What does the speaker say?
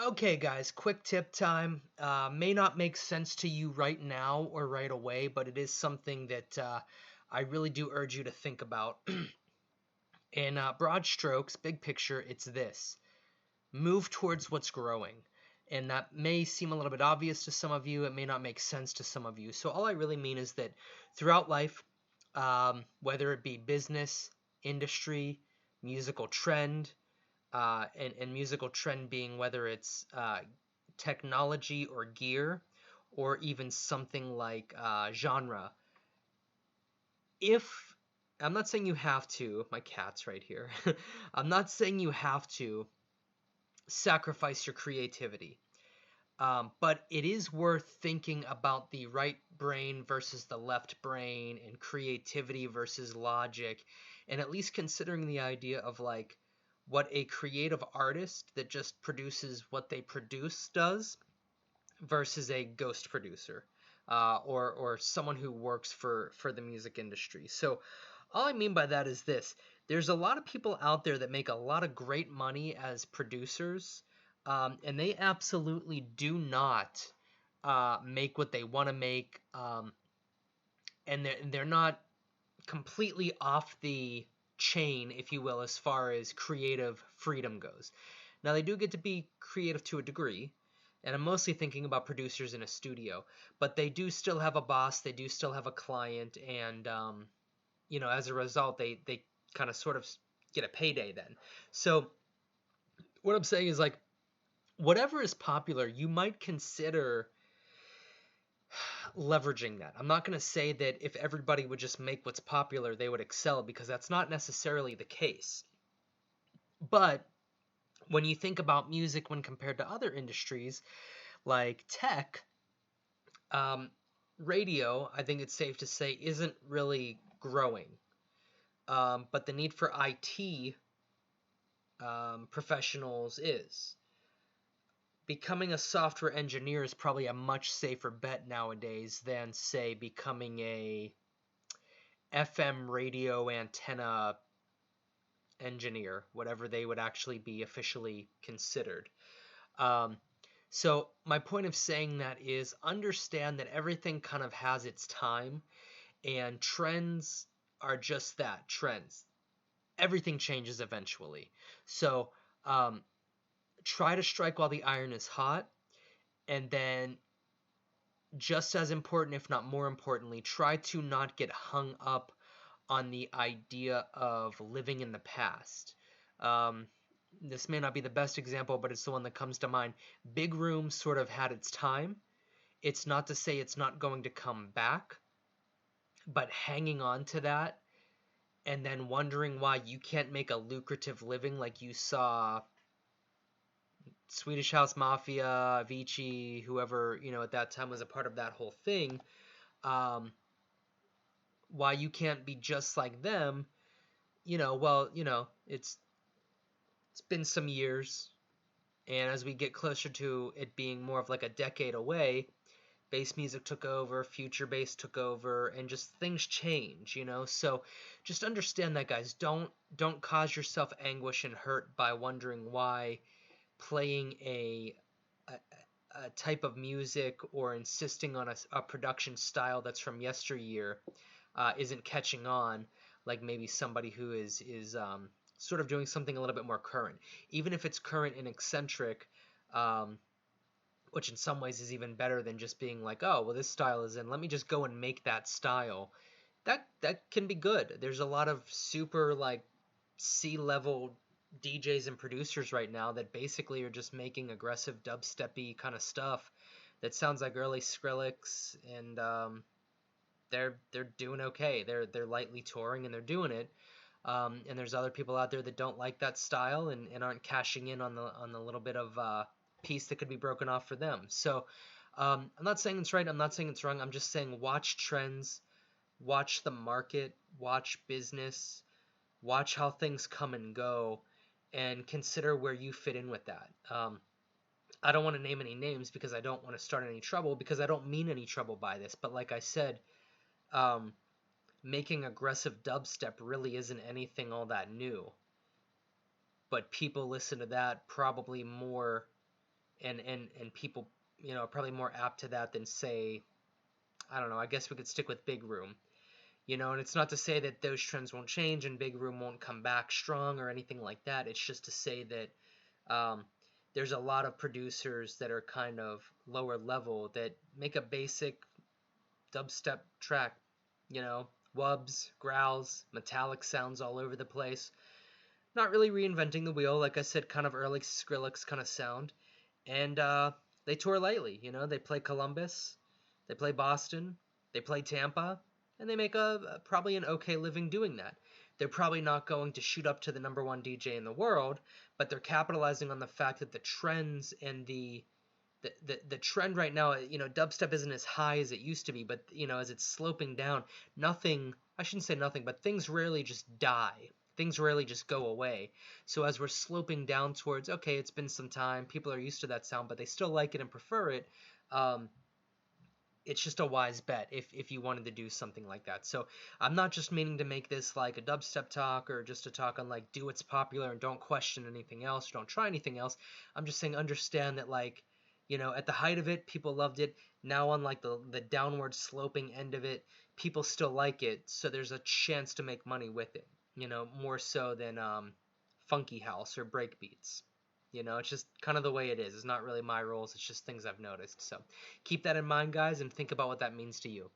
Okay, guys, quick tip time. May not make sense to you right now or right away, but it is something that I really do urge you to think about. In broad strokes, big picture, it's this: move towards what's growing. And that may seem a little bit obvious to some of you, it may not make sense to some of you. So, all I really mean is that throughout life, whether it be business, industry, musical trend, and musical trend being whether it's technology or gear, or even something like genre. If I'm not saying you have to, my cat's right here. I'm not saying you have to sacrifice your creativity. But it is worth thinking about the right brain versus the left brain and creativity versus logic, and at least considering the idea of like what a creative artist that just produces what they produce does versus a ghost producer, or someone who works for the music industry. So all I mean by that is this: there's a lot of people out there that make a lot of great money as producers, and they absolutely do not make what they want to make, and they're not completely off the chain, if you will, as far as creative freedom goes. Now, they do get to be creative to a degree, and I'm mostly thinking about producers in a studio, but they do still have a boss, they do still have a client, and as a result, they kind of sort of get a payday then. So, what I'm saying is like, whatever is popular, you might consider leveraging that. I'm not going to say that if everybody would just make what's popular, they would excel, because that's not necessarily the case. But when you think about music when compared to other industries like tech, um, radio, I think it's safe to say, isn't really growing. But the need for IT professionals is. Becoming a software engineer is probably a much safer bet nowadays than, say, becoming a FM radio antenna engineer, whatever they would actually be officially considered. Um, so my point of saying that is understand that everything kind of has its time, and trends are just that, trends. Everything changes eventually. So um, try to strike while the iron is hot, and then just as important, if not more importantly, try to not get hung up on the idea of living in the past. Um, this may not be the best example, but it's the one that comes to mind. Big Room sort of had its time. It's not to say it's not going to come back, but hanging on to that and then wondering why you can't make a lucrative living like you saw Swedish House Mafia, Avicii, whoever, at that time was a part of that whole thing, um, why you can't be just like them, well, it's been some years, and as we get closer to it being more of like a decade away, bass music took over, future bass took over, and just things change. So just understand that, guys. Don't cause yourself anguish and hurt by wondering why playing a type of music or insisting on a production style that's from yesteryear isn't catching on, like maybe somebody who is sort of doing something a little bit more current, even if it's current and eccentric, um, which in some ways is even better than just being like, oh, well, this style is in, let me just go and make that style. That can be good. There's a lot of super like C-level DJs and producers right now that basically are just making aggressive dubstepy kind of stuff that sounds like early Skrillex, and they're doing okay. They're lightly touring and they're doing it. And there's other people out there that don't like that style and aren't cashing in on the little bit of piece that could be broken off for them. So I'm not saying it's right. I'm not saying it's wrong. I'm just saying watch trends, watch the market, watch business, watch how things come and go, and consider where you fit in with that. I don't want to name any names because I don't want to start any trouble, because I don't mean any trouble by this. But like I said, um, making aggressive dubstep really isn't anything all that new. But people listen to that probably more and people, are probably more apt to that than, say, I don't know, I guess we could stick with big room. And it's not to say that those trends won't change and big room won't come back strong or anything like that. It's just to say that um, there's a lot of producers that are kind of lower level that make a basic dubstep track, wubs, growls, metallic sounds all over the place. Not really reinventing the wheel, like I said, kind of early Skrillex kind of sound. And they tour lightly, they play Columbus, they play Boston, they play Tampa, and they make probably an okay living doing that. They're probably not going to shoot up to the number one DJ in the world, but they're capitalizing on the fact that the trends and the trend right now, dubstep isn't as high as it used to be, but as it's sloping down, nothing, I shouldn't say nothing, but things rarely just die. Things rarely just go away. So as we're sloping down towards, okay, it's been some time, people are used to that sound, but they still like it and prefer it. Um, it's just a wise bet if you wanted to do something like that. So I'm not just meaning to make this like a dubstep talk or just a talk on like do what's popular and don't question anything else, don't try anything else. I'm just saying understand that like at the height of it, people loved it. Now on like the downward sloping end of it, people still like it. So there's a chance to make money with it. More so than funky house or break beats. It's just kind of the way it is. It's not really my rules. It's just things I've noticed. So keep that in mind, guys, and think about what that means to you.